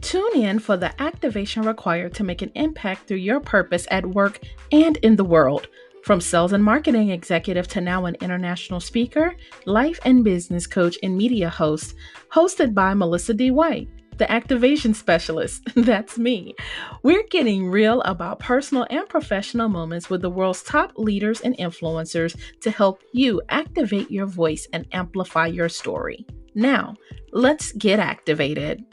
Tune in for the activation required to make an impact through your purpose at work and in the world. From sales and marketing executive to now an international speaker, life and business coach, and media host, hosted by Melissa D. White, the activation specialist. That's me. We're getting real about personal and professional moments with the world's top leaders and influencers to help you activate your voice and amplify your story. Now, let's get activated.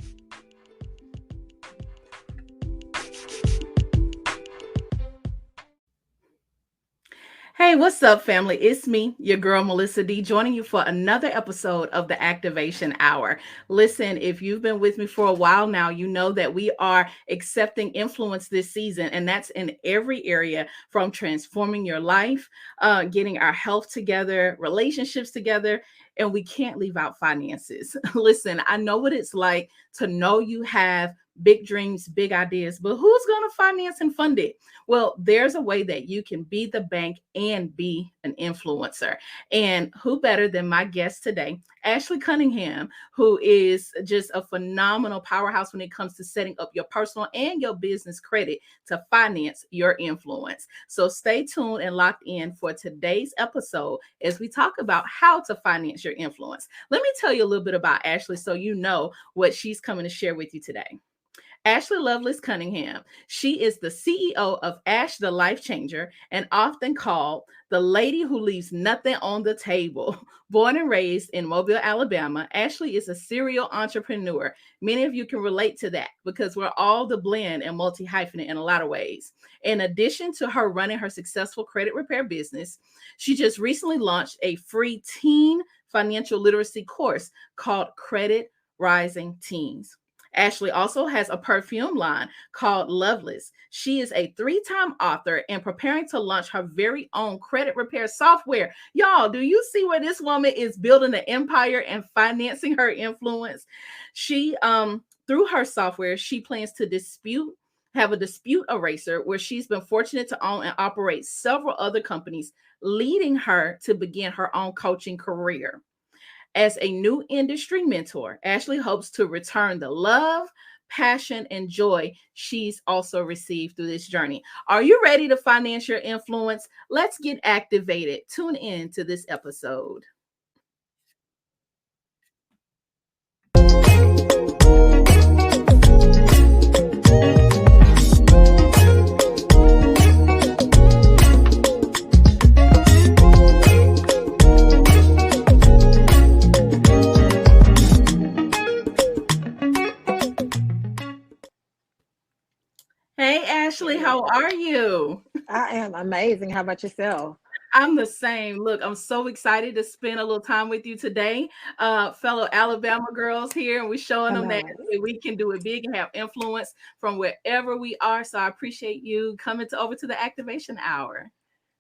Hey, what's up, family? It's me, your girl, Melissa D, joining you for another episode of the Activation Hour. Listen, if you've been with me for a while now, you know that we are accepting influence this season, and that's in every area from transforming your life, getting our health together, relationships together, and we can't leave out finances. Listen, I know what it's like to know you have big dreams, big ideas, but who's going to finance and fund it? Well, there's a way that you can be the bank and be an influencer. And who better than my guest today, Ashley Cunningham, who is just a phenomenal powerhouse when it comes to setting up your personal and your business credit to finance your influence. So stay tuned and locked in for today's episode as we talk about how to finance your influence. Let me tell you a little bit about Ashley so you know what she's coming to share with you today. Ashley Loveless Cunningham. She is the CEO of Ash the Life Changer and often called the lady who leaves nothing on the table. Born and raised in Mobile, Alabama, Ashley is a serial entrepreneur. Many of you can relate to that because we're all the blend and multi-hyphenate in a lot of ways. In addition to her running her successful credit repair business, she just recently launched a free teen financial literacy course called Credit Rising Teens. Ashley also has a perfume line called Loveless. She is a 3-time author and preparing to launch her very own credit repair software. Y'all, do you see where this woman is building an empire and financing her influence? She, through her software, she plans to have a dispute eraser where she's been fortunate to own and operate several other companies, leading her to begin her own coaching career. As a new industry mentor, Ashley hopes to return the love, passion, and joy she's also received through this journey. Are you ready to finance your influence? Let's get activated. Tune in to this episode. Hey, Ashley, how are you? I am amazing. How about yourself? I'm the same. Look, I'm so excited to spend a little time with you today. Fellow Alabama girls here, and we're showing I them that know. we can do it big and have influence from wherever we are. So I appreciate you coming over to the Activation Hour.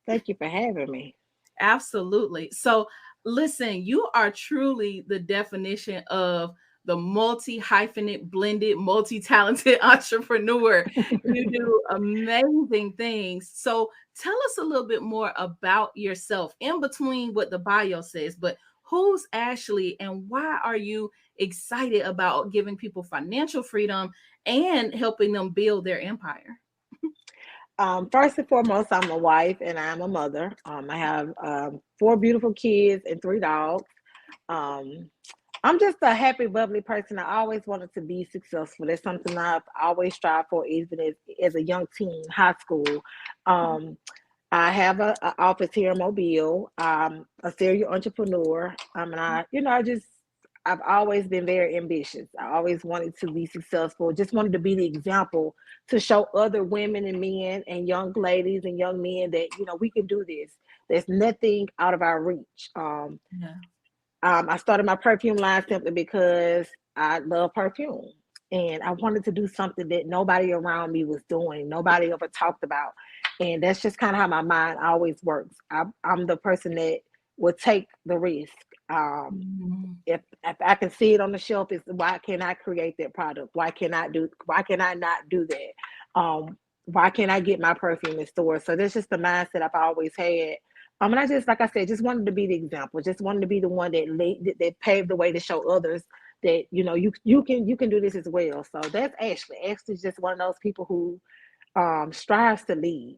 Thank you for having me. Absolutely. So, listen, you are truly the definition of the multi hyphenate, blended, multi talented entrepreneur. You do amazing things. So, tell us a little bit more about yourself in between what the bio says, but who's Ashley and why are you excited about giving people financial freedom and helping them build their empire? First and foremost, I'm a wife and I'm a mother. I have 4 beautiful kids and 3 dogs. Um, I'm just a happy, bubbly person. I always wanted to be successful. That's something I've always strived for, even as a young teen, high school. Um, I have a office here in Mobile. I'm a serial entrepreneur. And I've always been very ambitious. I always wanted to be successful. Just wanted to be the example to show other women and men and young ladies and young men that we can do this. There's nothing out of our reach. Yeah. I started my perfume line simply because I love perfume. And I wanted to do something that nobody around me was doing, nobody ever talked about. And that's just kind of how my mind always works. I'm the person that will take the risk. If I can see it on the shelf, it's why can't I create that product? Why can I not do that? Why can't I get my perfume in stores? So that's just the mindset I've always had. And I just, like I said, just wanted to be the example. Just wanted to be the one that paved the way to show others that you can do this as well. So that's Ashley. Ashley's just one of those people who strives to lead.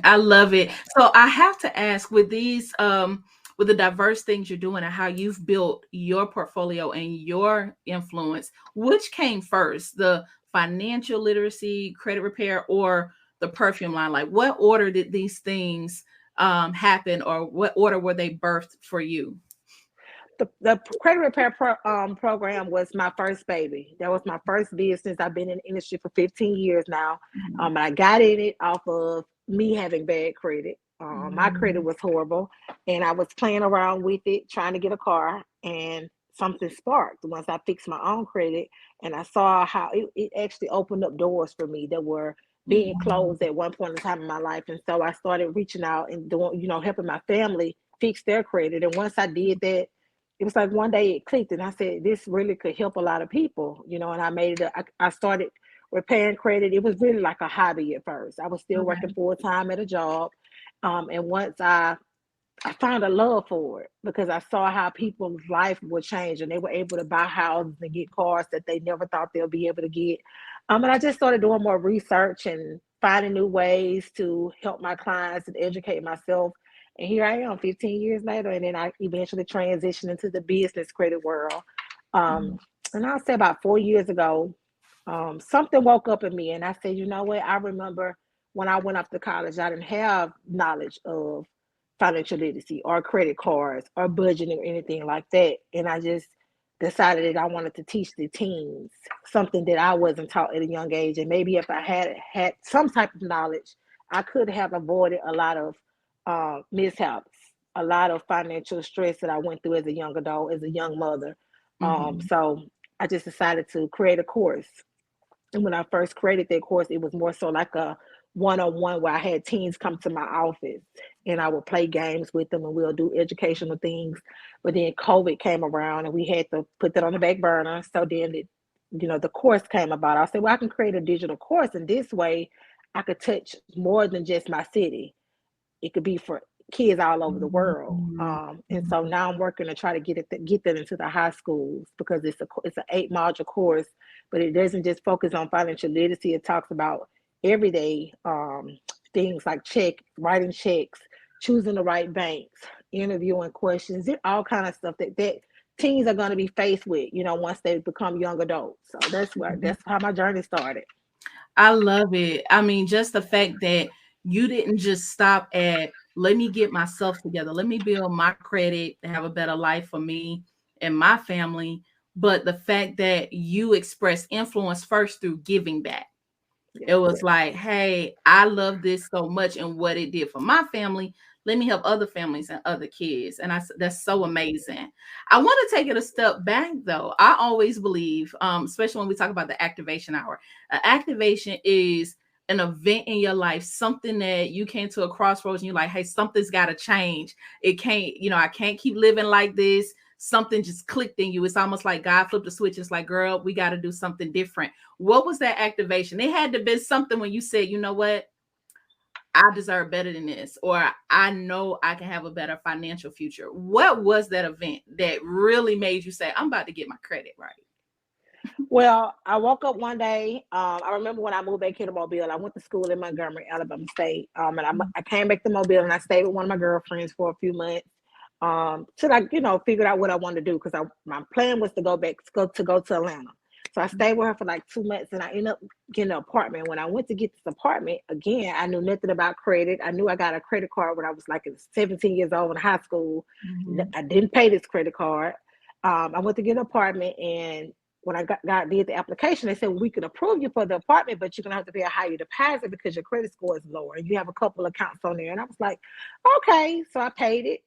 I love it. So I have to ask, with the diverse things you're doing and how you've built your portfolio and your influence, which came first, the financial literacy, credit repair, or the perfume line? Like, what order did these things happen, or what order were they birthed for you? The credit repair program was my first baby. That was my first business. I've been in the industry for 15 years now. Mhm. I got in it off of me having bad credit. My credit Mhm. was horrible, and I was playing around with it, trying to get a car, and something sparked once I fixed my own credit, and I saw how it actually opened up doors for me that were being Mhm. closed at one point in time in my life. And so I started reaching out and doing, helping my family fix their credit. And once I did that, it was like one day it clicked, and I said this really could help a lot of people, and I made it. I started repairing credit. It was really like a hobby at first. I was still working Okay. full time at a job, and once I found a love for it because I saw how people's life would change and they were able to buy houses and get cars that they never thought they'll be able to get. And I just started doing more research and finding new ways to help my clients and educate myself. And here I am 15 years later. And then I eventually transitioned into the business credit world. Um, Mhm. and I'll say about 4 years ago, something woke up in me. And I said, you know what? I remember when I went off to college, I didn't have knowledge of financial literacy or credit cards or budgeting or anything like that. And I just decided that I wanted to teach the teens something that I wasn't taught at a young age. And maybe if I had some type of knowledge, I could have avoided a lot of mishaps, a lot of financial stress that I went through as a young adult, as a young mother. Mhm. So I just decided to create a course. And when I first created that course, it was more so like a one-on-one where I had teens come to my office and I would play games with them and we'll do educational things. But then COVID came around and we had to put that on the back burner. So then the course came about. I said, well, I can create a digital course, and this way I could touch more than just my city. It could be for kids all over the world. Mhm. And so now I'm working to try to get that into the high schools because it's an 8 module course, but it doesn't just focus on financial literacy. It talks about everyday things like writing checks, choosing the right banks, interviewing questions, all kind of stuff that teens are going to be faced with, once they become young adults. So Mhm. that's how my journey started. I love it. I mean, just the fact that you didn't just stop at, let me get myself together, let me build my credit to have a better life for me and my family, but the fact that you express influence first through giving back. Yes, It was yes. like, hey, I love this so much and what it did for my family. Let me help other families and other kids. And that's so amazing. I want to take it a step back though. I always believe, especially when we talk about the activation hour, activation is an event in your life, something that you came to a crossroads and you're like, hey, something's got to change. It can't, I can't keep living like this. Something just clicked in you. It's almost like God flipped the switch. It's like, girl, we got to do something different. What was that activation? It had to be something when you said, you know what? I deserve better than this, or I know I can have a better financial future. What was that event that really made you say, I'm about to get my credit right? Well, I woke up one day. I remember when I moved back here to Mobile. I went to school in Montgomery, Alabama State. And I came back to Mobile and I stayed with one of my girlfriends for a few months. Till I, figured out what I wanted to do because my plan was to go to Atlanta. So I stayed with her for like 2 months and I ended up getting an apartment. When I went to get this apartment, again, I knew nothing about credit. I knew I got a credit card when I was like 17 years old in high school. Mhm. I didn't pay this credit card. I went to get an apartment, and when did the application, they said, well, we can approve you for the apartment, but you're gonna have to pay a higher deposit because your credit score is lower and you have a couple accounts on there. And I was like, okay, so I paid it.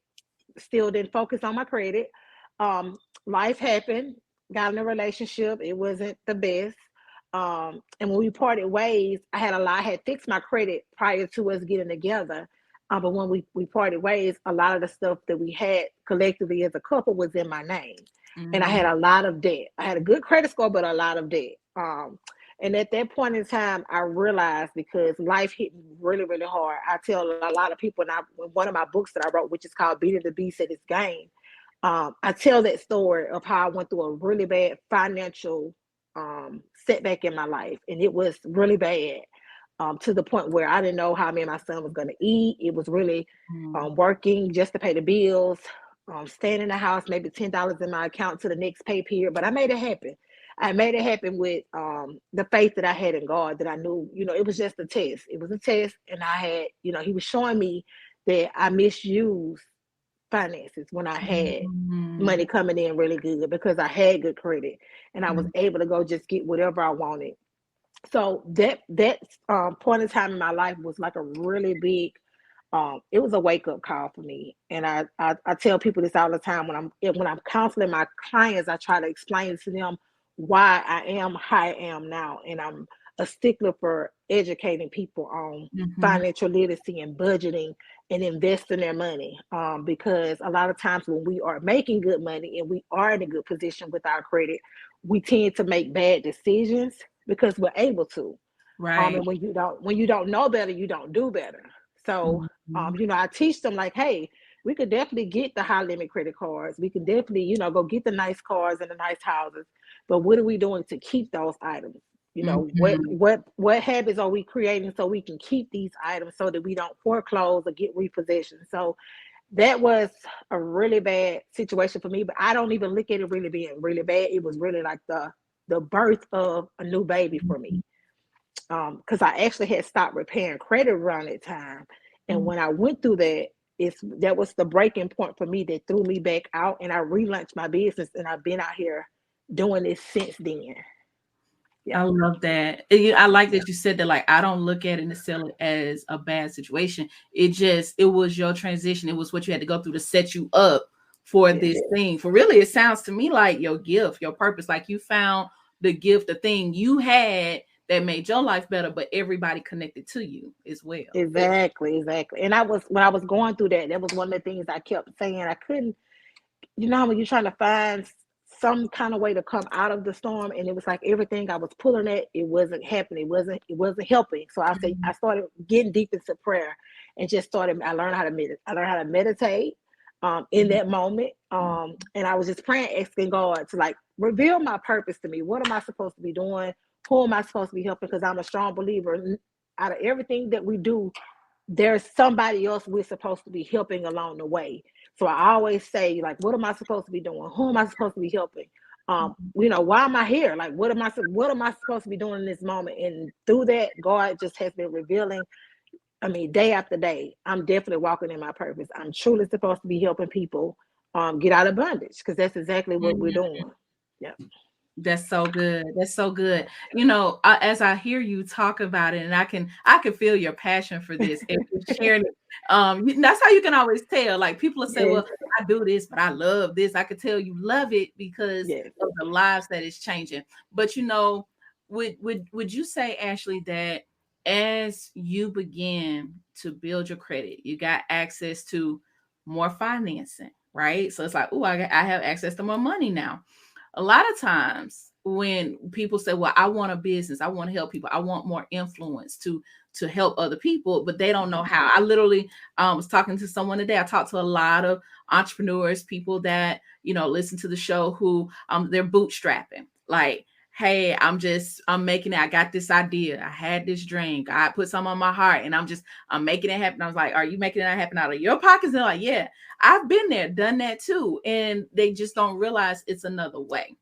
Still didn't focus on my credit. Um, Life happened. Got in a relationship. It wasn't the best. And when we parted ways, I had fixed my credit prior to us getting together. But when we parted ways, a lot of the stuff that we had collectively as a couple was in my name. And I had Mhm. a lot of debt. I had a good credit score, but a lot of debt. And at that point in time, I realized because life hit me really, really hard. I tell a lot of people, and one of my books that I wrote, which is called Beating the Beast at Its Game, I tell that story of how I went through a really bad financial setback in my life, and it was really bad, to the point where I didn't know how me and my son was going to eat. It was really Mm, working just to pay the bills, staying in the house, maybe $10 in my account to the next pay period. But I made it happen. I made it happen with the faith that I had in God, that I knew, it was just a test. It was a test. And I had, He was showing me that I misused finances when I had mm, money coming in really good, because I had good credit and I was mm, able to go just get whatever I wanted. So that point in time in my life was like a really big, it was a wake up call for me. And I tell people this all the time when I'm counseling my clients. I try to explain to them why I am how I am now, and I'm a stickler for educating people on mhm. financial literacy and budgeting and investing their money, because a lot of times when we are making good money and we are in a good position with our credit, we tend to make bad decisions because we're able to. Right. And when you don't know better, you don't do better. So, Mhm, I teach them like, hey, we could definitely get the high limit credit cards. We can definitely, go get the nice cars and the nice houses. But what are we doing to keep those items? mhm. What habits are we creating so we can keep these items so that we don't foreclose or get repossession? So that was a really bad situation for me, but I don't even look at it really being really bad. It was really like the birth of a new baby for me, because I actually had stopped repairing credit around that time. And Mm. when I went through that, that was the breaking point for me that threw me back out, and I relaunched my business, and I've been out here doing this since then. I Yeah, love that. I like yeah, that you said that, like, I don't look at it necessarily as a bad situation. It was your transition. It was what you had to go through to set you up for yes, this thing. For really, it sounds to me like your gift, your purpose. Like you found the gift, the thing you had that made your life better, but everybody connected to you as well. exactly, exactly. And I was when I was going through that, that was one of the things I kept saying. I couldn't, how when you're trying to find some kind of way to come out of the storm, and it was like everything I was pulling at, it wasn't happening. It wasn't helping. So I started getting deep into prayer, and just started. I learned how to meditate, in Mhm. that moment, and I was just praying, asking God to like reveal my purpose to me. What am I supposed to be doing? Who am I supposed to be helping? Because I'm a strong believer. Out of everything that we do, there's somebody else we're supposed to be helping along the way. So I always say, like, what am I supposed to be doing? Who am I supposed to be helping? Why am I here? Like, what am I supposed to be doing in this moment? And through that, God just has been revealing. I mean, day after day, I'm definitely walking in my purpose. I'm truly supposed to be helping people get out of bondage, because that's exactly what we're Mhm. doing. Yeah. That's so good. That's so good. As I hear you talk about it, and I can feel your passion for this, and you're sharing it. That's how you can always tell. Like people will say, Yes. "Well, I do this, but I love this." I could tell you love it because Yes. of the lives that it's changing. But would you say, Ashley, that as you begin to build your credit, you got access to more financing, right? So it's like, oh, I have access to more money now. A lot of times when people say, well, I want a business, I want to help people, I want more influence to help other people, but they don't know how. I literally was talking to someone today. I talked to a lot of entrepreneurs, people that listen to the show, who they're bootstrapping, like, hey, I'm making it. I got this idea, I had this dream, I put some on my heart, and I'm making it happen. I was like, are you making it happen out of your pockets? They're like, yeah. I've been there, done that too. And they just don't realize it's another way.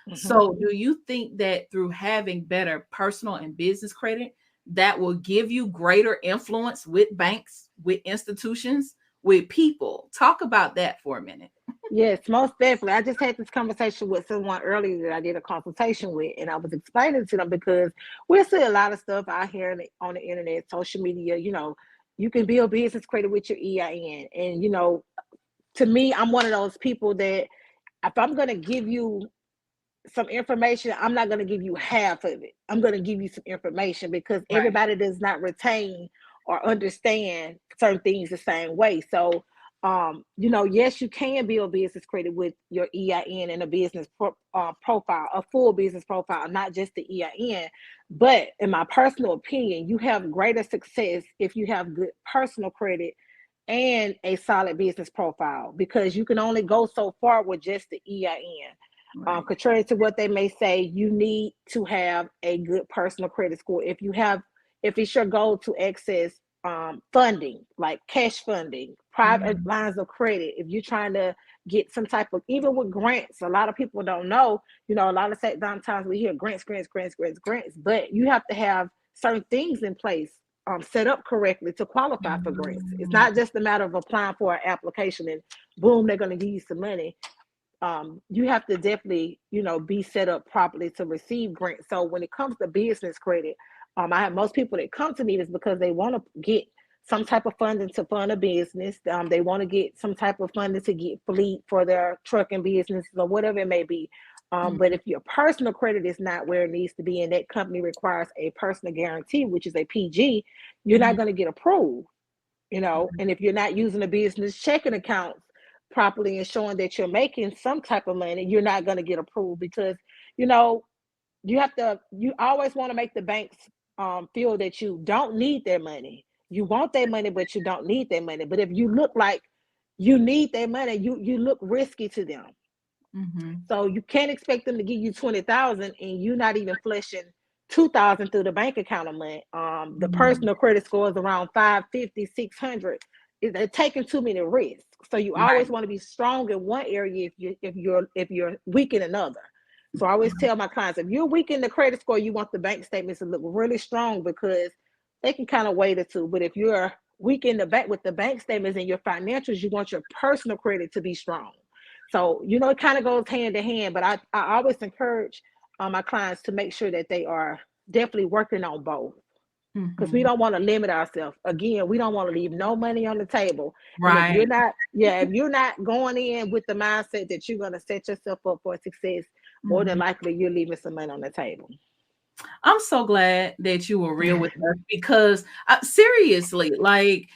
Hmm. So, do you think that through having better personal and business credit, that will give you greater influence with banks, with institutions, with people? Talk about that for a minute. Yes, most definitely. I just had this conversation with someone earlier that I did a consultation with, and I was explaining to them, because we see a lot of stuff out here on the internet, social media. You can build business credit with your EIN, and to me, I'm one of those people that if I'm going to give you some information, I'm not going to give you half of it. I'm going to give you some information, because Right. everybody does not retain or understand certain things the same way. So, yes, you can build business credit with your EIN and a business profile, a full business profile, not just the EIN. But in my personal opinion, you have greater success if you have good personal credit and a solid business profile, because you can only go so far with just the EIN. Right. Contrary to what they may say, you need to have a good personal credit score. If it's your goal to access funding, like cash funding, private Mhm. lines of credit, if you're trying to get some type of, even with grants, a lot of people don't know, a lot of sometimes we hear grants, but you have to have certain things in place, set up correctly to qualify for grants. It's Mhm. not just a matter of applying for an application and boom, they're going to give you some money. You have to definitely, be set up properly to receive grants. So when it comes to business credit, I have most people that come to me is because they want to get some type of funding to fund a business. They want to get some type of funding to get fleet for their trucking business or whatever it may be. But Mhm. if your personal credit is not where it needs to be, and that company requires a personal guarantee, which is a PG, you're not Mhm. going to get approved. And if you're not using a business checking accounts properly and showing that you're making some type of money, you're not going to get approved, because you know you always want to make the banks feel that you don't need their money. You want their money, but you don't need their money. But if you look like you need their money, you look risky to them. Mhm. So you can't expect them to give you 20,000 and you're not even flushing 2,000 through the bank account a month. The Mhm. personal credit score is around 550, 600. They're taking too many risks. So you always Right. want to be strong in one area if you're weak in another. So I always tell my clients, if you're weak in the credit score, you want the bank statements to look really strong, because they can kind of wait or two. But if you're weak in the bank with the bank statements and your financials, you want your personal credit to be strong. So, it kind of goes hand to hand, but I always encourage my clients to make sure that they are definitely working on both, because we Mhm. don't want to limit ourselves. Again, we don't want to leave no money on the table. And if you're Right. not, yeah, if you're not going in with the mindset that you're going to set yourself up for success, more than Mhm. likely you're leaving some money on the table. I'm so glad that you were real with us because seriously, like,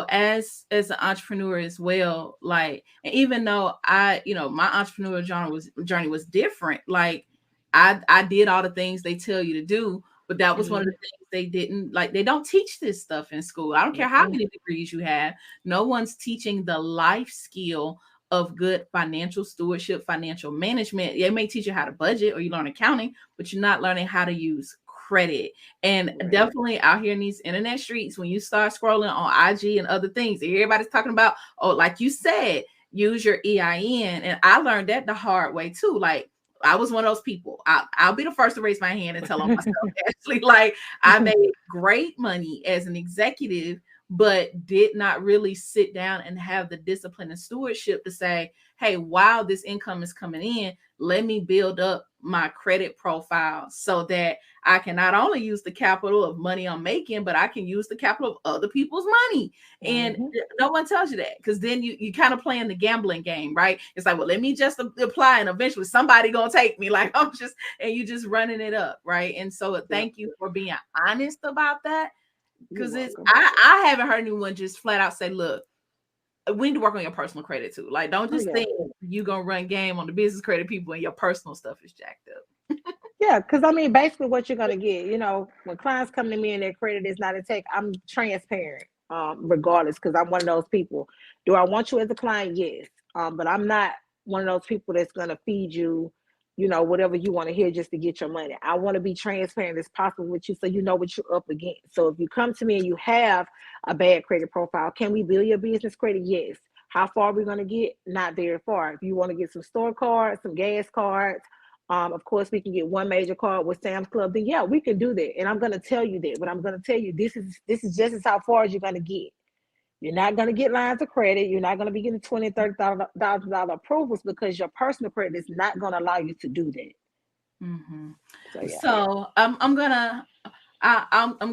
as an entrepreneur as well, like, and even though my entrepreneur journey was different, like I did all the things they tell you to do, but that was one of the Mhm. things they didn't like. They don't teach this stuff in school. I don't care how Mm-mm. many degrees you have. No one's teaching the life skill of good financial stewardship, financial management. They may teach you how to budget or you learn accounting, but you're not learning how to use credit. And Right. definitely out here in these internet streets, when you start scrolling on IG and other things, everybody's talking about, oh, like you said, use your EIN. And I learned that the hard way too. Like, I was one of those people. I'll be the first to raise my hand and tell on myself. Actually, like I made great money as an executive, but did not really sit down and have the discipline and stewardship to say, hey, while this income is coming in, let me build up my credit profile so that I can not only use the capital of money I'm making, but I can use the capital of other people's money. And Mhm. no one tells you that, because then you kind of playing the gambling game, right? It's like, well, let me just apply and eventually somebody gonna take me. Like and you just running it up, right? And so Yep. thank you for being honest about that, You're because it's welcome. I haven't heard anyone just flat out say, look, we need to work on your personal credit too. Like, don't Oh just yeah. think you gonna run game on the business credit people and your personal stuff is jacked up. Yeah, because I mean, basically, what you're gonna get, when clients come to me and their credit is not intact, I'm transparent, regardless, because I'm one of those people. Do I want you as a client? Yes, but I'm not one of those people that's gonna feed you, whatever you want to hear just to get your money. I want to be transparent as possible with you, so you know what you're up against. So if you come to me and you have a bad credit profile, can we build your business credit? Yes. How far are we gonna get? Not very far. If you want to get some store cards, some gas cards, of course, we can get one major card with Sam's Club. Then yeah, we can do that. And I'm going to tell you that. But I'm going to tell you this is just as how far as you're going to get. You're not going to get lines of credit. You're not going to be getting $20,000, $30,000 approvals, because your personal credit is not going to allow you to do that. Mhm. So yeah. So I'm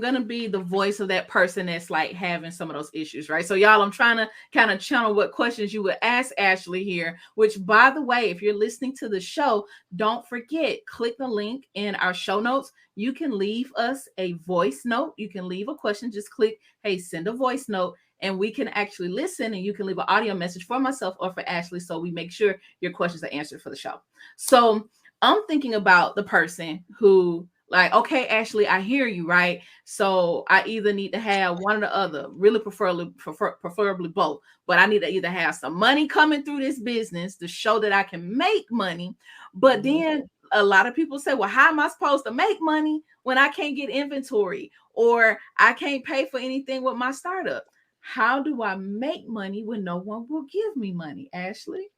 gonna be the voice of that person that's like having some of those issues, right? So y'all, I'm trying to kind of channel what questions you would ask Ashley here. Which, by the way, if you're listening to the show, don't forget, click the link in our show notes. You can leave us a voice note. You can leave a question. Just click, hey, send a voice note, and we can actually listen. And you can leave an audio message for myself or for Ashley, so we make sure your questions are answered for the show. So I'm thinking about the person who Like, okay, Ashley, I hear you, right? So I either need to have one or the other, really preferably both. But I need to either have some money coming through this business to show that I can make money. But Mhm. then a lot of people say, well, how am I supposed to make money when I can't get inventory or I can't pay for anything with my startup? How do I make money when no one will give me money, Ashley?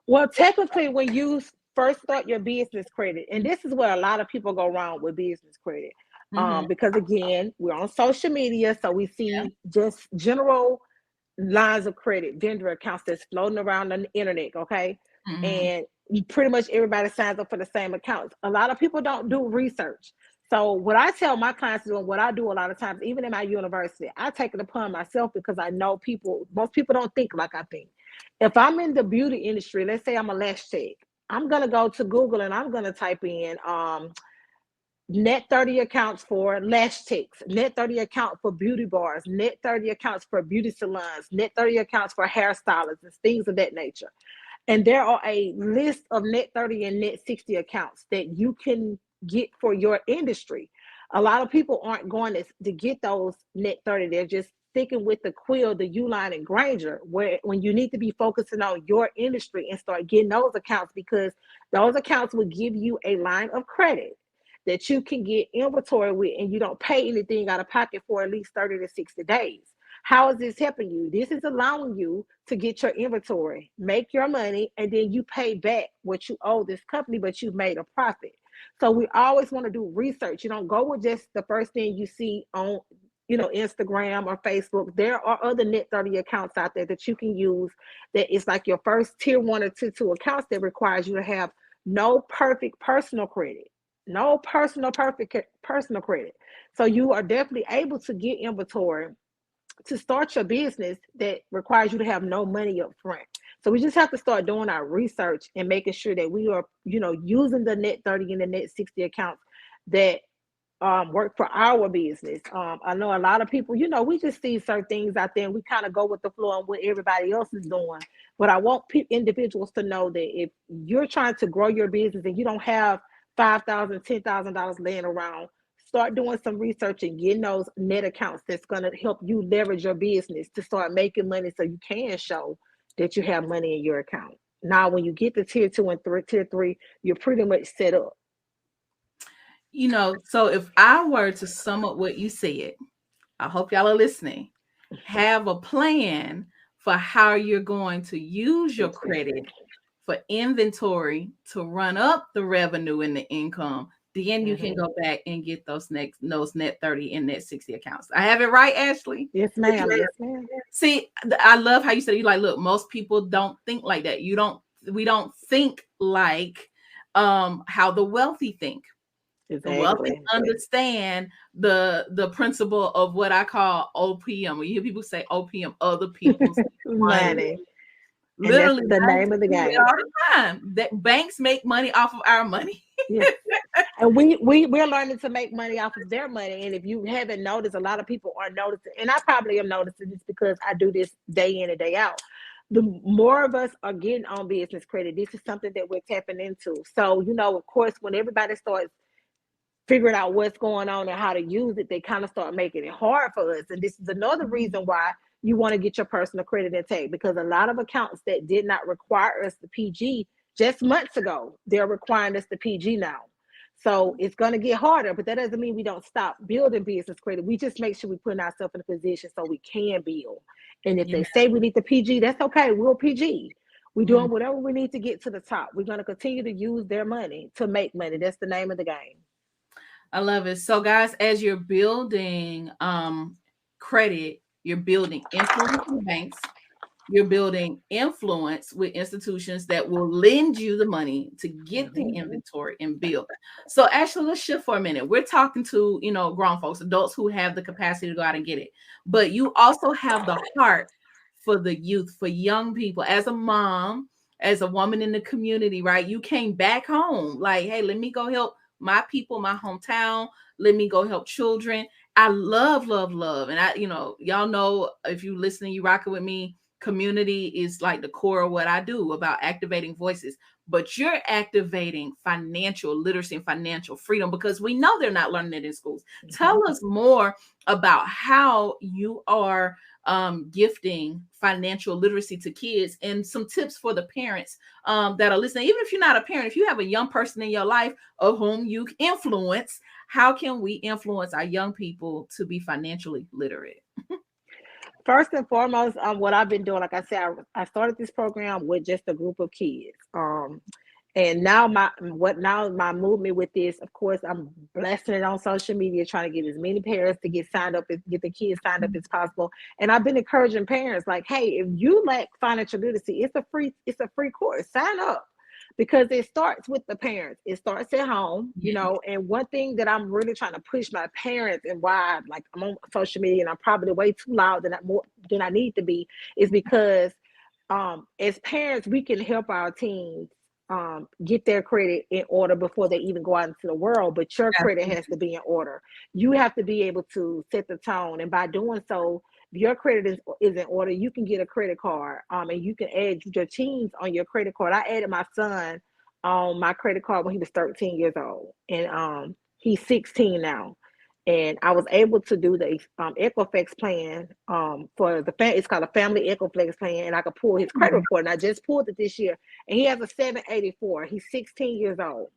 Well, technically, when you first start your business credit, and this is where a lot of people go wrong with business credit, Mm-hmm. because again, we're on social media, so we Yeah. see just general lines of credit, vendor accounts that's floating around on the internet, okay? Mm-hmm. And pretty much everybody signs up for the same accounts. A lot of people don't do research. So what I tell my clients to do, and what I do a lot of times, even in my university, I take it upon myself because I know most people don't think like I think. If I'm in the beauty industry, let's say I'm a lash tech, I'm gonna go to Google and I'm gonna type in net 30 accounts for lash techs, net 30 account for beauty bars, net 30 accounts for beauty salons, net 30 accounts for hairstylists and things of that nature. And there are a list of net 30 and net 60 accounts that you can get for your industry. A lot of people aren't going to get those net 30. They're just sticking with the Quill, the Uline, and Granger, where when you need to be focusing on your industry and start getting those accounts, because those accounts will give you a line of credit that you can get inventory with and you don't pay anything out of pocket for at least 30 to 60 days. How is this helping you? This is allowing you to get your inventory, make your money, and then you pay back what you owe this company, but you've made a profit. So we always want to do research. You don't go with just the first thing you see on, Instagram or Facebook. There are other net 30 accounts out there that you can use that is like your first tier one or tier two accounts that requires you to have no perfect personal credit. No perfect personal credit. So you are definitely able to get inventory to start your business that requires you to have no money up front. So we just have to start doing our research and making sure that we are, using the net 30 and the net 60 accounts that work for our business. I know a lot of people, we just see certain things out there and we kind of go with the flow and what everybody else is doing. But I want individuals to know that if you're trying to grow your business and you don't have $5,000, $10,000 laying around, start doing some research and getting those net accounts that's going to help you leverage your business to start making money so you can show that you have money in your account. Now, when you get to tier two and tier three, you're pretty much set up. So if I were to sum up what you said, I hope y'all are listening. Have a plan for how you're going to use your credit Exactly. for inventory to run up the revenue and the income. Then you can Mm-hmm. go back and get those net 30 and net 60 accounts. I have it right, Ashley. Yes, ma'am. Yes, ma'am. See, I love how you said, you like, look, most people don't think like that. We don't think like how the wealthy think. The wealthy Exactly. understand the principle of what I call OPM. When you hear people say OPM, other people's money. Money. And that's Literally, the banks name of the do it game. all the time. That banks make money off of our money. Yes. And we're learning to make money off of their money. And if you haven't noticed, a lot of people are noticing, and I probably am noticing this because I do this day in and day out. The more of us are getting on business credit, this is something that we're tapping into. So, of course, when everybody starts figuring out what's going on and how to use it, they kind of start making it hard for us. And this is another reason why you want to get your personal credit intake, because a lot of accounts that did not require us to PG just months ago, they're requiring us to PG now. So it's going to get harder, but that doesn't mean we don't stop building business credit. We just make sure we put ourselves in a position so we can build. And if Yeah. they say we need to PG, that's okay. We'll PG. We're Mm, doing whatever we need to get to the top. We're going to continue to use their money to make money. That's the name of the game. I love it. So, guys, as you're building credit, you're building influence with banks. You're building influence with institutions that will lend you the money to get the Mm-hmm. inventory and build. So actually, let's shift for a minute. We're talking to, grown folks, adults who have the capacity to go out and get it. But you also have the heart for the youth, for young people. As a mom, as a woman in the community, right? You came back home like, hey, let me go help my people, my hometown. Let me go help children. I love, love, love. And y'all know if you listening, you rocking with me. community is like the core of what I do about activating voices, but you're activating financial literacy and financial freedom because we know they're not learning it in schools. Tell us more about how you are gifting financial literacy to kids and some tips for the parents that are listening. Even if you're not a parent, if you have a young person in your life of whom you influence, how can we influence our young people to be financially literate? First and foremost, what I've been doing, like I said, I started this program with just a group of kids. And now my movement with this, of course, I'm blasting it on social media, trying to get as many parents to get signed up, get the kids signed up as possible. And I've been encouraging parents, like, hey, if you lack financial literacy, it's a free course. Sign up. Because it starts with the parents. It starts at home, Yeah, and one thing that I'm really trying to push my parents, and why like I'm on social media and I'm probably way too loud than I need to be, is because as parents, we can help our teens get their credit in order before they even go out into the world. But your credit has to absolutely. be in order. You have to be able to set the tone, and by doing so, if your credit is in order, you can get a credit card, and you can add your teens on your credit card. I added my son on my credit card when he was 13 years old, and he's 16 now. And I was able to do the Equifax plan for it's called a family Equifax plan, and I could pull his credit Mhm. report. And I just pulled it this year, and he has a 784. He's 16 years old.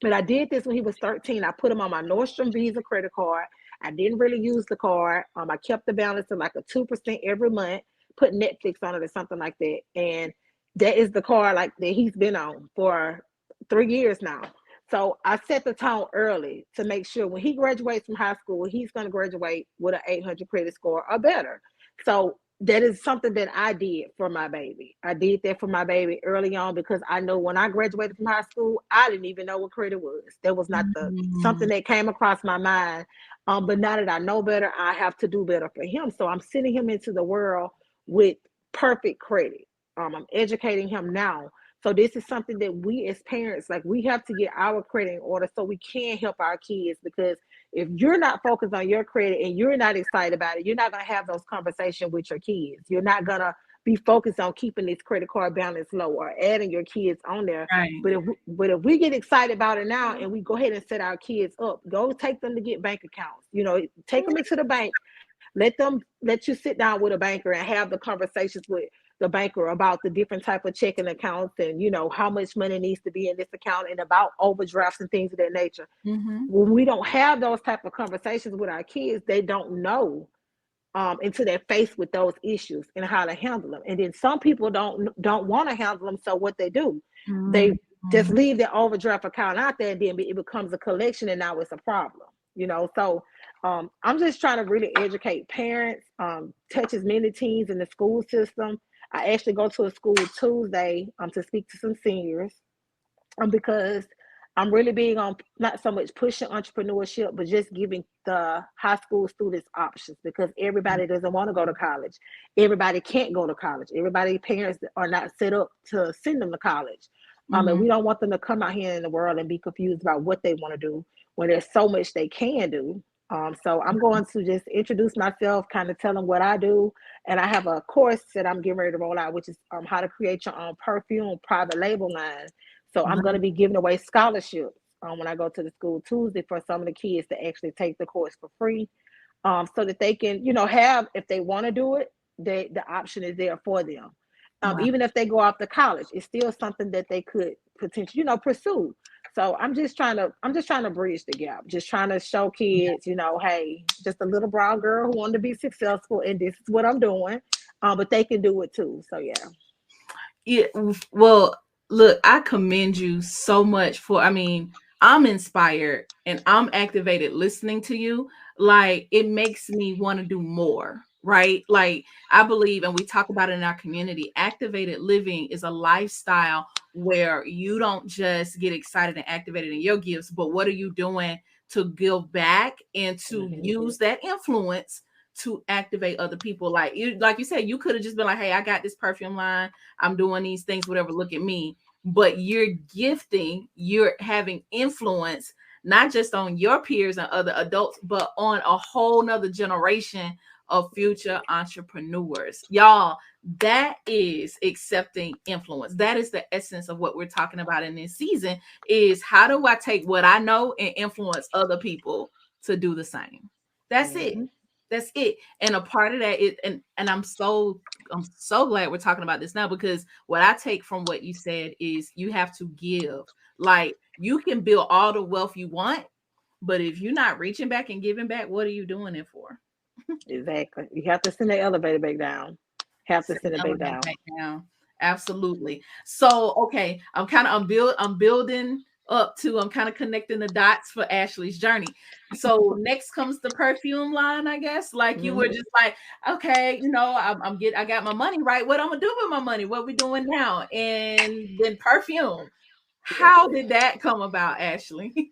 But I did this when he was 13. I put him on my Nordstrom Visa credit card. I didn't really use the card. I kept the balance at like a 2% every month, put Netflix on it or something like that. And that is the card like that he's been on for 3 years now. So I set the tone early to make sure when he graduates from high school, he's going to graduate with an 800 credit score or better. So that is something that I did for my baby. I did that for my baby early on because I know when I graduated from high school, I didn't even know what credit was. That was not the Mhm. something that came across my mind. But now that I know better, I have to do better for him. So I'm sending him into the world with perfect credit. I'm educating him now. So this is something that we as parents, like we have to get our credit in order so we can help our kids, because if you're not focused on your credit and you're not excited about it, you're not going to have those conversations with your kids. You're not going to be focused on keeping this credit card balance low or adding your kids on there. Right. But if we get excited about it now and we go ahead and set our kids up, go take them to get bank accounts. Take them into the bank. Let you sit down with a banker and have the conversations with the banker about the different type of checking accounts, and how much money needs to be in this account, and about overdrafts and things of that nature. Mhm. When we don't have those type of conversations with our kids, they don't know until they're faced with those issues and how to handle them. And then some people don't want to handle them, so what they do, they Mhm. just leave their overdraft account out there, and then it becomes a collection, and now it's a problem. So I'm just trying to really educate parents, touch as many teens in the school system. I actually go to a school Tuesday to speak to some seniors, because I'm really big on not so much pushing entrepreneurship, but just giving the high school students options, because everybody doesn't want to go to college. Everybody can't go to college. Everybody parents are not set up to send them to college. And Mhm. we don't want them to come out here in the world and be confused about what they want to do when there's so much they can do. So I'm going to just introduce myself, kind of tell them what I do, and I have a course that I'm getting ready to roll out, which is how to create your own perfume private label line. So I'm going to be giving away scholarships when I go to the school Tuesday for some of the kids to actually take the course for free, so that they can, have, if they want to do it, the option is there for them. Wow. Even if they go off to college, it's still something that they could potentially, pursue. So I'm just trying to bridge the gap, just trying to show kids, hey, just a little brown girl who wanted to be successful, and this is what I'm doing, but they can do it too. So yeah. Yeah, well, look, I commend you so much for, I mean, I'm inspired and I'm activated listening to you. Like, it makes me want to do more, right? Like, I believe, and we talk about it in our community, activated living is a lifestyle where you don't just get excited and activated in your gifts, but what are you doing to give back and to Mhm. use that influence to activate other people? Like you said, you could have just been like, hey, I got this perfume line, I'm doing these things, whatever, look at me. But you're gifting, you're having influence, not just on your peers and other adults, but on a whole nother generation of future entrepreneurs. Y'all, That is accepting influence. That is the essence of what we're talking about in this season, is how do I take what I know and influence other people to do the same. That's it. Hmm. That's it. And a part of that is, and I'm so glad we're talking about this now, because what I take from what you said is you have to give. Like, you can build all the wealth you want, but if you're not reaching back and giving back, what are you doing it for? Exactly. You have to send the elevator back down. Have to Sit send it back elevate down. back down. Absolutely. So, okay, I'm building up to, I'm kind of connecting the dots for Ashley's journey. So next comes the perfume line, I guess. Like, you were Hmm. just like, okay, I got my money right. What I'm gonna do with my money? What we doing now? And then perfume. How did that come about, Ashley?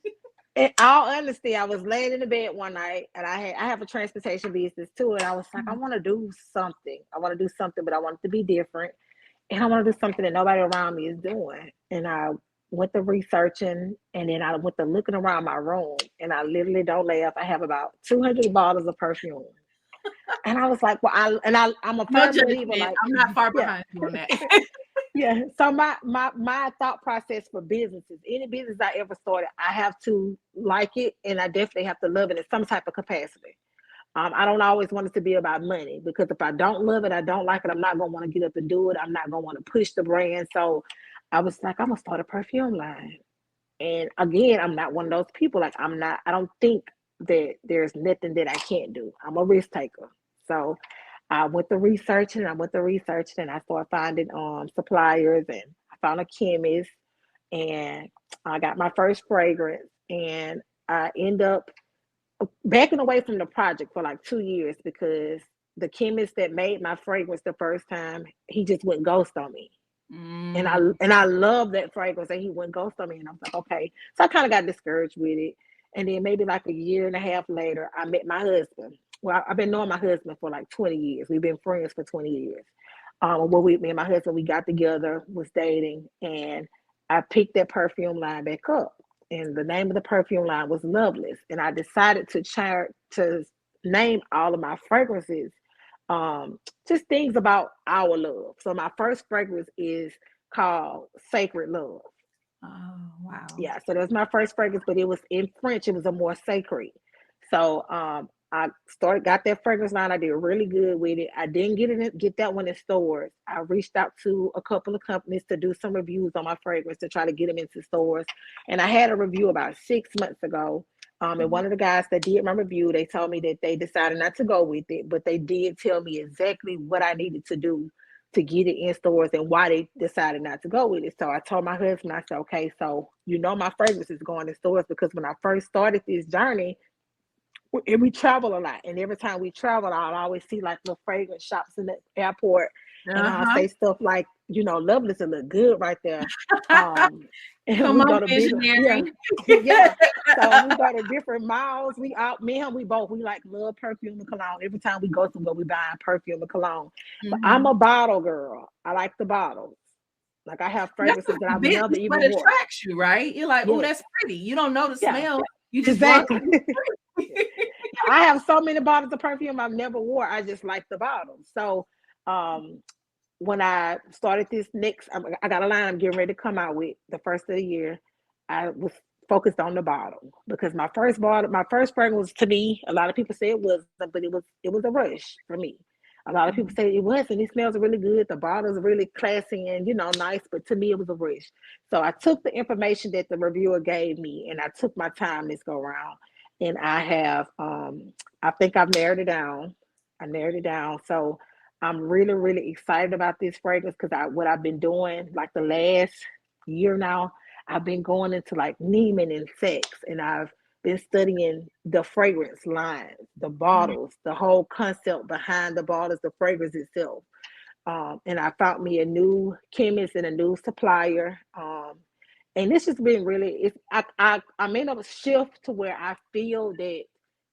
In all honesty, I was laying in the bed one night, and I have a transportation business too, and I was like, I want to do something. I want to do something, but I want it to be different, and I want to do something that nobody around me is doing. And I went to researching, and then I went to looking around my room, and I literally don't laugh. I have about 200 bottles of perfume, and I was like, well, I'm a No firm believer, judgment. like, I'm not far yeah. behind you on that. Yeah. So my thought process for businesses, any business I ever started, I have to like it, and I definitely have to love it in some type of capacity. I don't always want it to be about money, because if I don't love it, I don't like it, I'm not gonna want to get up and do it. I'm not gonna want to push the brand. So I was like, I'm gonna start a perfume line. And again, I'm not one of those people. Like, I'm not. I don't think that there's nothing that I can't do. I'm a risk taker. So I went to researching. I went to researching, and I started finding suppliers, and I found a chemist, and I got my first fragrance, and I end up backing away from the project for like 2 years, because the chemist that made my fragrance the first time, he just went ghost on me. And I Mm. and I love that fragrance, and he went ghost on me, and I was like, okay. So I kind of got discouraged with it. And then maybe like a year and a half later, I met my husband. Well, I've been knowing my husband for like 20 years. We've been friends for 20 years. Me and my husband, we got together, was dating, and I picked that perfume line back up. And the name of the perfume line was Loveless. And I decided to name all of my fragrances, just things about our love. So my first fragrance is called Sacred Love. Oh, wow. Yeah, so that was my first fragrance, but it was in French. It was a more sacred. So I got that fragrance line. I did really good with it. I didn't get that one in stores. I reached out to a couple of companies to do some reviews on my fragrance to try to get them into stores. And I had a review about 6 months ago. And one of the guys that did my review, they told me that they decided not to go with it, but they did tell me exactly what I needed to do to get it in stores and why they decided not to go with it. So I told my husband, I said, okay, so my fragrance is going in stores, because when I first started this journey, and we travel a lot. And every time we travel, I'll always see like little fragrance shops in the airport. And I'll Uh-huh. say stuff like, Loveless will look good right there. Um, and Come we on, go to bigger, yeah, visionary. yeah. So we go to different malls. Me and him, we both, we like love perfume and cologne. Every time we go somewhere, we buy perfume and cologne. But I'm Mhm. a bottle girl. I like the bottles. Like, I have That's fragrances that I've never business even what wore. attracts you, right? You're like, "Oh, Yes, that's pretty." You don't know the yeah, smell. You just love exactly. it. It's pretty. I have so many bottles of perfume I've never wore. I just like the bottles. So um, when I started this next, I got a line I'm getting ready to come out with the first of the year. I was focused on the bottle, because my first fragrance, to me, a lot of people say it wasn't, but it was a rush for me. A lot of people Mhm. say it was, and it smells really good. The bottle's really classy and nice, but to me it was a rush. So I took the information that the reviewer gave me, and I took my time this go round, and I think I've narrowed it down. I narrowed it down. So I'm really, really excited about this fragrance, because what I've been doing like the last year now, I've been going into like Neiman and sex, and I've been studying the fragrance lines, the Mhm. bottles, the whole concept behind the bottles, the fragrance itself. And I found me a new chemist and a new supplier. And this has been really, I'm in a shift to where I feel that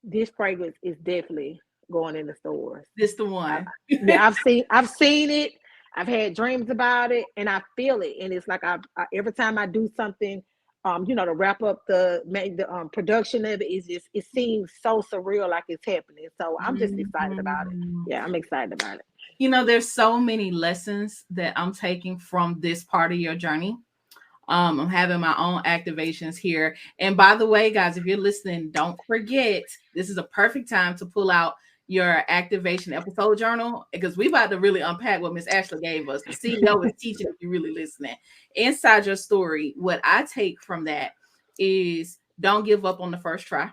this fragrance is definitely going in the stores. This the I, one. yeah, I've seen it. I've had dreams about it, and I feel it. And it's like every time I do something, to wrap up the production of it, it seems so surreal, like it's happening. So I'm just excited about it. Mhm. Yeah, I'm excited about it. There's so many lessons that I'm taking from this part of your journey. I'm having my own activations here. And by the way, guys, if you're listening, don't forget this is a perfect time to pull out your activation episode journal because we about to really unpack what Miss Ashley gave us. The CEO is teaching if you're really listening. Inside your story, what I take from that is don't give up on the first try.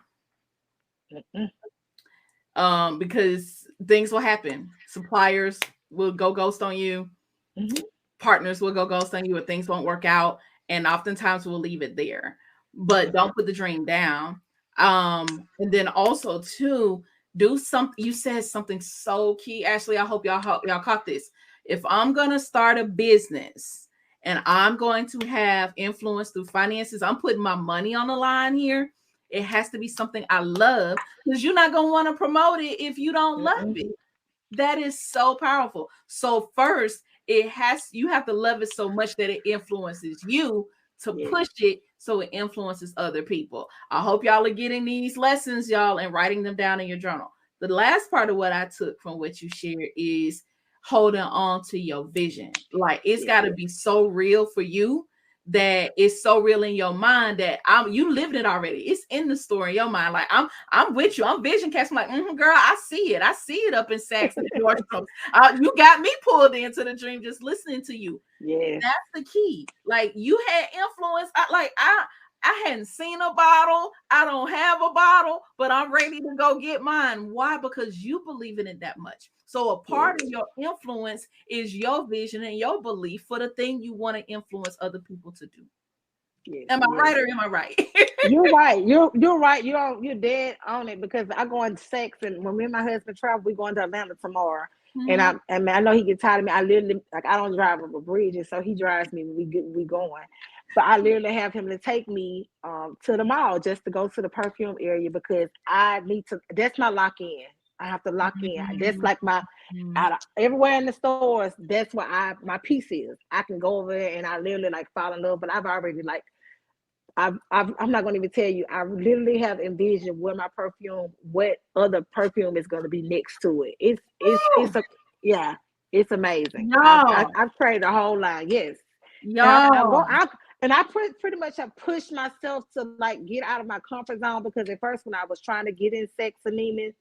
Mm-mm. Because things will happen. Suppliers will go ghost on you, Mhm. partners will go ghost on you, or things won't work out, and oftentimes we'll leave it there. But Mhm. don't put the dream down. And then also too, do something. You said something so key, Ashley. I hope y'all caught this. If I'm gonna start a business and I'm going to have influence through finances, I'm putting my money on the line here. It has to be something I love because you're not gonna want to promote it if you don't love Mm-mm. it. That is so powerful. So first, you have to love it so much that it influences you to Yes. push it so it influences other people. I hope y'all are getting these lessons, y'all, and writing them down in your journal. The last part of what I took from what you shared is holding on to your vision. Like it's Yes. got to be so real for you that it's so real in your mind that you lived it already. It's in the story in your mind. Like I'm with you. I'm vision casting. Like, girl, I see it. I see it up in Saks and Nordstrom. You got me pulled into the dream just listening to you. Yes. That's the key. Like you had influence. I hadn't seen a bottle. I don't have a bottle, but I'm ready to go get mine. Why? Because you believe in it that much. So a part of Yes. your influence is your vision and your belief for the thing you want to influence other people to do. Yes. Am I Yes. right or am I right? You're right. You're right. You're dead on it because I go on sex and when me and my husband travel, we going to Atlanta tomorrow. And Mhm. I know he gets tired of me. I literally like I don't drive over bridges, so he drives me when we going. But I literally have him to take me to the mall just to go to the perfume area because I need to. That's my lock in. I have to lock in. That's like my Mhm. out of, everywhere in the stores. That's where my piece is. I can go over there and I literally like fall in love. But I've already like I'm not going to even tell you. I literally have envisioned where my perfume, what other perfume is going to be next to it. It's Woo! a yeah, it's amazing. Y'all, I've created a whole line. Yes, and I go y'all. out and pretty much have pushed myself to like get out of my comfort zone because at first when I was trying to get in sex and Neiman,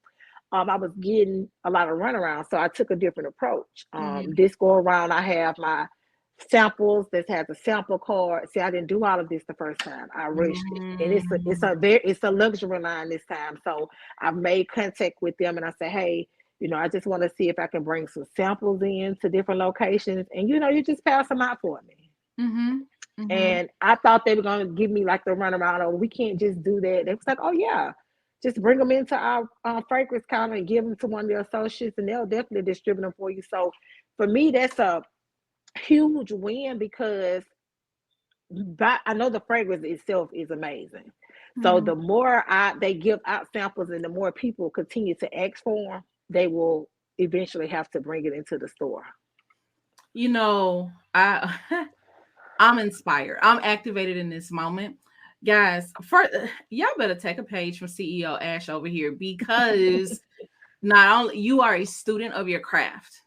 I was getting a lot of runaround. So I took a different approach. Mhm. This go around, I have my samples. This has a sample card. See, I didn't do all of this the first time. I rushed it, and Mhm. it's a luxury line this time. So I've made contact with them, and I say, hey, I just want to see if I can bring some samples in to different locations, and you just pass them out for me. Mhm. Mhm. And I thought they were going to give me like the runaround. Oh, we can't just do that. They was like, oh yeah, just bring them into our fragrance counter and give them to one of the associates, and they'll definitely distribute them for you. So for me, that's a huge win because I know the fragrance itself is amazing. So Mhm. the more they give out samples and the more people continue to ask for them, they will eventually have to bring it into the store. I I'm inspired. I'm activated in this moment. Guys, y'all better take a page from CEO Ash over here because not only you are a student of your craft.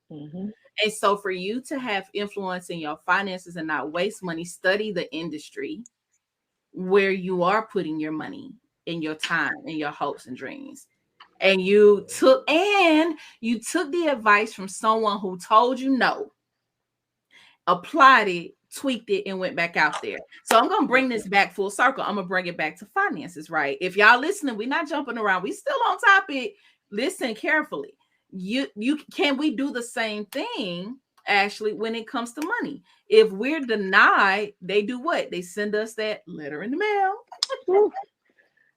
Hmm. And so for you to have influence in your finances and not waste money, study the industry where you are putting your money and your time and your hopes and dreams. And you took the advice from someone who told you no, applied it, tweaked it, and went back out there. So I'm gonna bring this back full circle. I'm gonna bring it back to finances, right? If y'all listening, we're not jumping around. We still on topic. Listen carefully. You can we do the same thing, Ashley, when it comes to money? If we're denied, they do what? They send us that letter in the mail.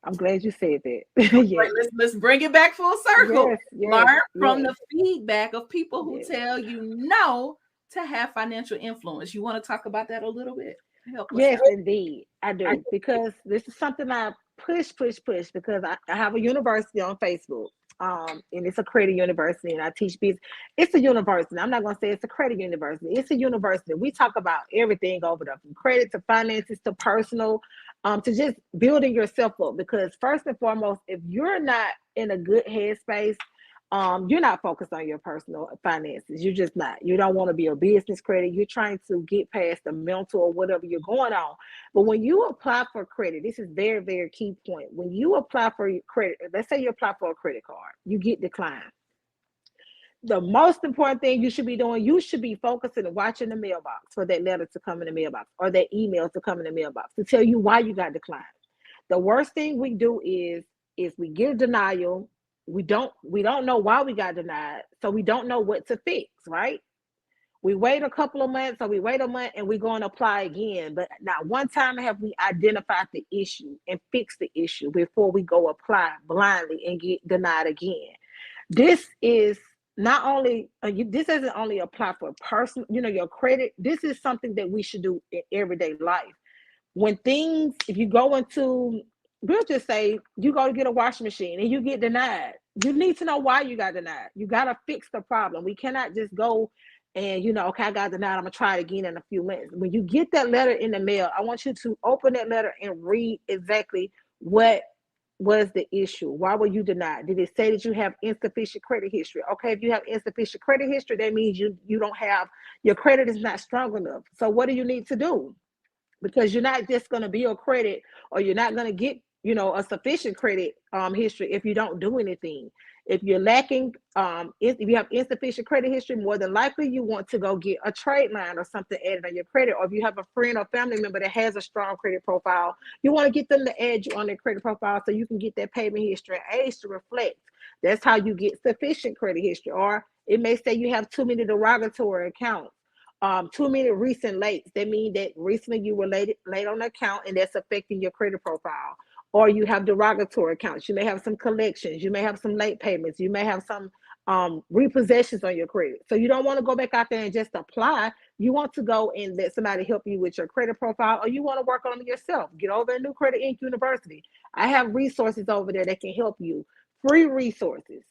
I'm glad you said that. Right, Yes, let's bring it back full circle. yes, yes, Learn from yes, the feedback of people who yes. tell you no to have financial influence. You want to talk about that a little bit? Help us Yes, out. indeed, I do. Because this is something I push because I have a university on Facebook. And it's a credit university, and I teach business. It's a university. I'm not going to say it's a credit university. It's a university. We talk about everything over there, from credit to finances to personal, to just building yourself up. Because first and foremost, if you're not in a good headspace, you're not focused on your personal finances. You're just not. You don't want to be a business credit. You're trying to get past the mental or whatever you're going on. But when you apply for credit, this is very, very key point. When you apply for your credit, let's say you apply for a credit card, you get declined. The most important thing you should be doing, you should be focusing and watching the mailbox for that letter to come in the mailbox or that email to come in the mailbox to tell you why you got declined. The worst thing we do is we give denial. We don't know why we got denied, so we don't know what to fix, right? We wait a couple of months or we wait a month and we go and apply again. But not one time have we identified the issue and fixed the issue before we go apply blindly and get denied again. This is not only this doesn't only apply for personal, your credit. This is something that we should do in everyday life. When things, if you go into, we'll just say you go to get a washing machine and you get denied, you need to know why you got denied. You got to fix the problem. We cannot just go and, okay, I got denied, I'm gonna try it again in a few minutes. When you get that letter in the mail, I want you to open that letter and read exactly what was the issue. Why were you denied? Did it say that you have insufficient credit history? Okay, if you have insufficient credit history, that means you don't have, your credit is not strong enough. So what do you need to do? Because you're not just going to build credit, or you're not going to get a sufficient credit history if you don't do anything. If you're lacking, if you have insufficient credit history, more than likely you want to go get a trade line or something added on your credit. Or if you have a friend or family member that has a strong credit profile, you want to get them to add you on their credit profile so you can get that payment history and age to reflect. That's how you get sufficient credit history. Or it may say you have too many derogatory accounts, too many recent lates. That means that recently you were late on the account and that's affecting your credit profile. Or you have derogatory accounts. You may have some collections. You may have some late payments. You may have some repossessions on your credit. So you don't want to go back out there and just apply. You want to go and let somebody help you with your credit profile, or you want to work on it yourself. Get over at New Credit Inc. University. I have resources over there that can help you. Free resources.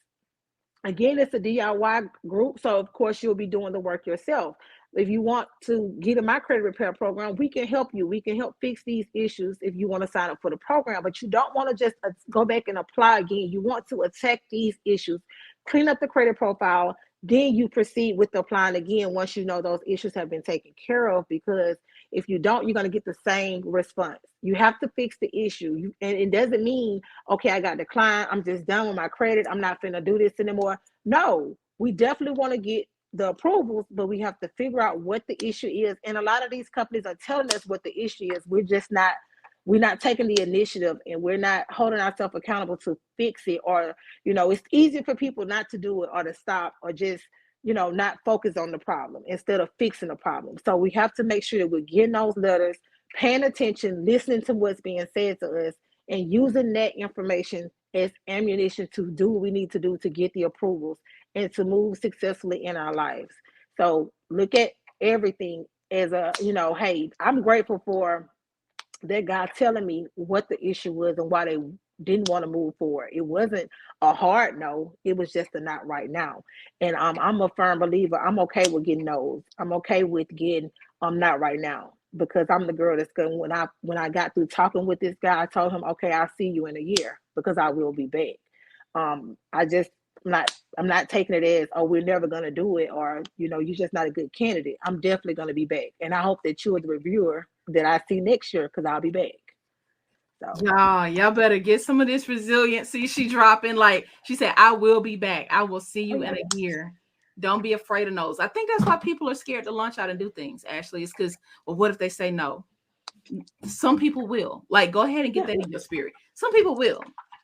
Again, it's a DIY group, so of course you'll be doing the work yourself. If you want to get in my credit repair program, we can help you. We can help fix these issues if you want to sign up for the program. But you don't want to just go back and apply again. You want to attack these issues, clean up the credit profile, then you proceed with applying again once you know those issues have been taken care of. Because if you don't, you're going to get the same response. You have to fix the issue. And it doesn't mean, okay, I got declined, I'm just done with my credit, I'm not finna do this anymore. No, we definitely want to get the approvals, but we have to figure out what the issue is. And a lot of these companies are telling us what the issue is. We're not taking the initiative, and we're not holding ourselves accountable to fix it. Or, it's easier for people not to do it, or to stop, or just, not focus on the problem instead of fixing the problem. So we have to make sure that we're getting those letters, paying attention, listening to what's being said to us, and using that information as ammunition to do what we need to do to get the approvals and to move successfully in our lives. So look at everything as a, hey, I'm grateful for that guy telling me what the issue was and why they didn't want to move forward. It wasn't a hard no, it was just a not right now. And I'm a firm believer. I'm okay with getting no's. I'm okay with getting not right now, because I'm the girl that's going, when I got through talking with this guy, I told him, okay, I'll see you in a year, because I will be back. I just I'm not taking it as, oh, we're never gonna do it, or you're just not a good candidate. I'm definitely gonna be back, and I hope that you're the reviewer that I see next year, because I'll be back. So Y'all better get some of this resiliency. She dropping, like she said, I will be back. I will see oh you yeah, in a year. Don't be afraid of no's. I think that's why people are scared to launch out and do things. Ashley, it's because, well, what if they say no? Some people will. Like, go ahead and get yeah, that in your spirit. Some people will,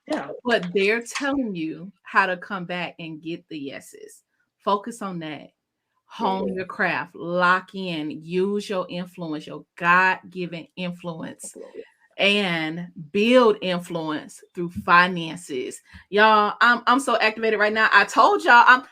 yeah, but they're telling you how to come back and get the yeses. Focus on that. yes, Hone your craft, lock in, use your influence, your God given influence, and build influence through finances. Y'all, I'm so activated right now. I told y'all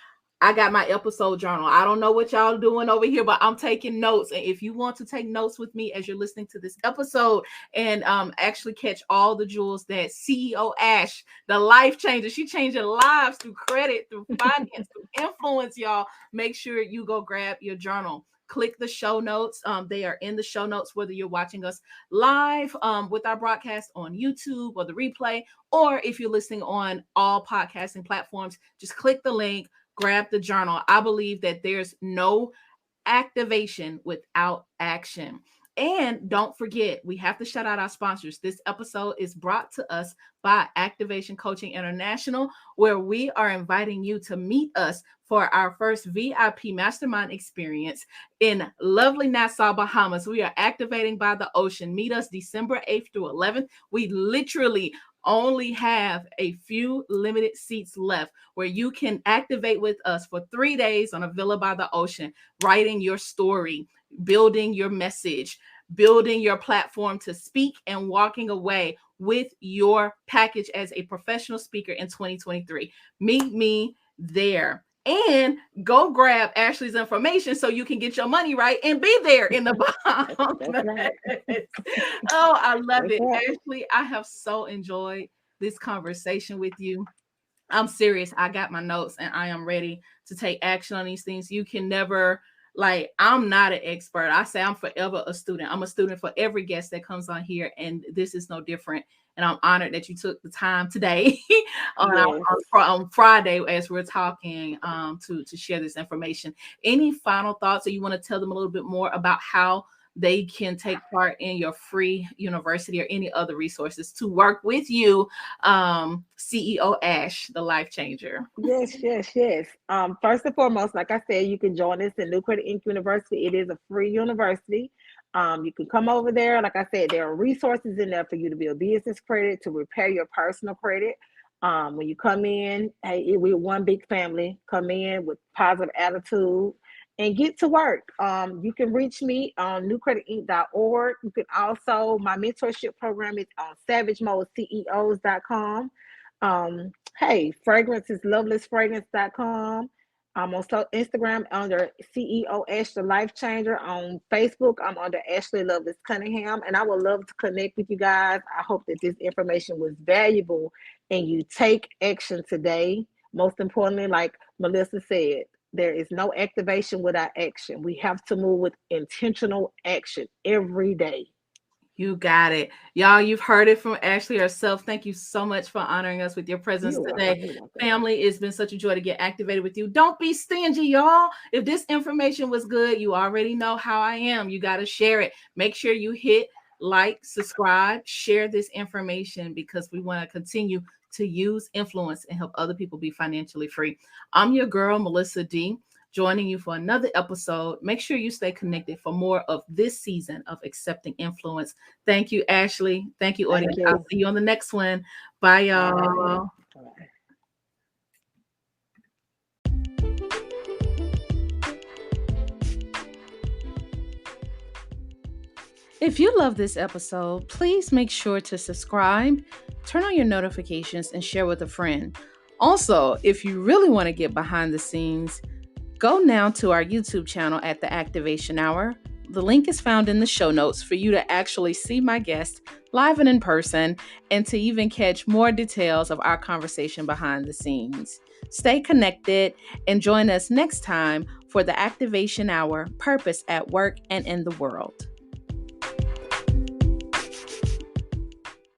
I got my episode journal. I don't know what y'all doing over here, but I'm taking notes. And if you want to take notes with me as you're listening to this episode and actually catch all the jewels that CEO Ash, the life changer, she changing lives through credit, through finance, through influence, y'all, make sure you go grab your journal. click the show notes. They are in the show notes, whether you're watching us live with our broadcast on YouTube or the replay, or if you're listening on all podcasting platforms, just click the link, grab the journal. I believe that there's no activation without action. And don't forget, we have to shout out our sponsors. This episode is brought to us by Activation Coaching International, where we are inviting you to meet us for our first VIP mastermind experience in lovely Nassau, Bahamas. We are activating by the ocean. Meet us December 8th through 11th. We literally only have a few limited seats left where you can activate with us for 3 days on a villa by the ocean, writing your story, building your message, building your platform to speak, and walking away with your package as a professional speaker in 2023. Meet me there. And go grab Ashley's information so you can get your money right and be there in the That's right. Bahamas. Oh, I love That's it. right. Ashley, I have so enjoyed this conversation with you. I'm serious. I got my notes and I am ready to take action on these things. You can never, like, I'm not an expert. I say I'm forever a student. I'm a student for every guest that comes on here, and this is no different. And I'm honored that you took the time today Yes. on Friday as we're talking to share this information. Any final thoughts, or you want to tell them a little bit more about how they can take part in your free university or any other resources to work with you, CEO Ash, the life changer? Yes, yes, yes. First and foremost, like I said, you can join us in New Credit Inc. University. It is a free university. You can come over there. Like I said, there are resources in there for you to build business credit, to repair your personal credit. When you come in, hey, we're one big family. Come in with positive attitude and get to work. You can reach me on newcreditinc.org. You can also, my mentorship program is on savagemodeCEOs.com. Hey, fragrance is lovelessfragrance.com. I'm on Instagram under CEO Ash the Life Changer. On Facebook, I'm under Ashley Loveless Cunningham. And I would love to connect with you guys. I hope that this information was valuable and you take action today. Most importantly, like Melissa said, there is no activation without action. We have to move with intentional action every day. You got it. Y'all, you've heard it from Ashley herself. Thank you so much for honoring us with your presence You're welcome. today. You're welcome. Family, it's been such a joy to get activated with you. Don't be stingy, y'all. If this information was good, you already know how I am. You got to share it. Make sure you hit like, subscribe, share this information, because we want to continue to use influence and help other people be financially free. I'm your girl, Melissa D, joining you for another episode. Make sure you stay connected for more of this season of Accepting Influence. Thank you, Ashley. Thank you, Thank audience. I'll you. see you on the next one. Bye, All right. y'all. All right. If you love this episode, please make sure to subscribe, turn on your notifications, and share with a friend. Also, if you really want to get behind the scenes, go now to our YouTube channel at the Activation Hour. The link is found in the show notes for you to actually see my guest live and in person, and to even catch more details of our conversation behind the scenes. Stay connected and join us next time for the Activation Hour: Purpose at Work and in the World.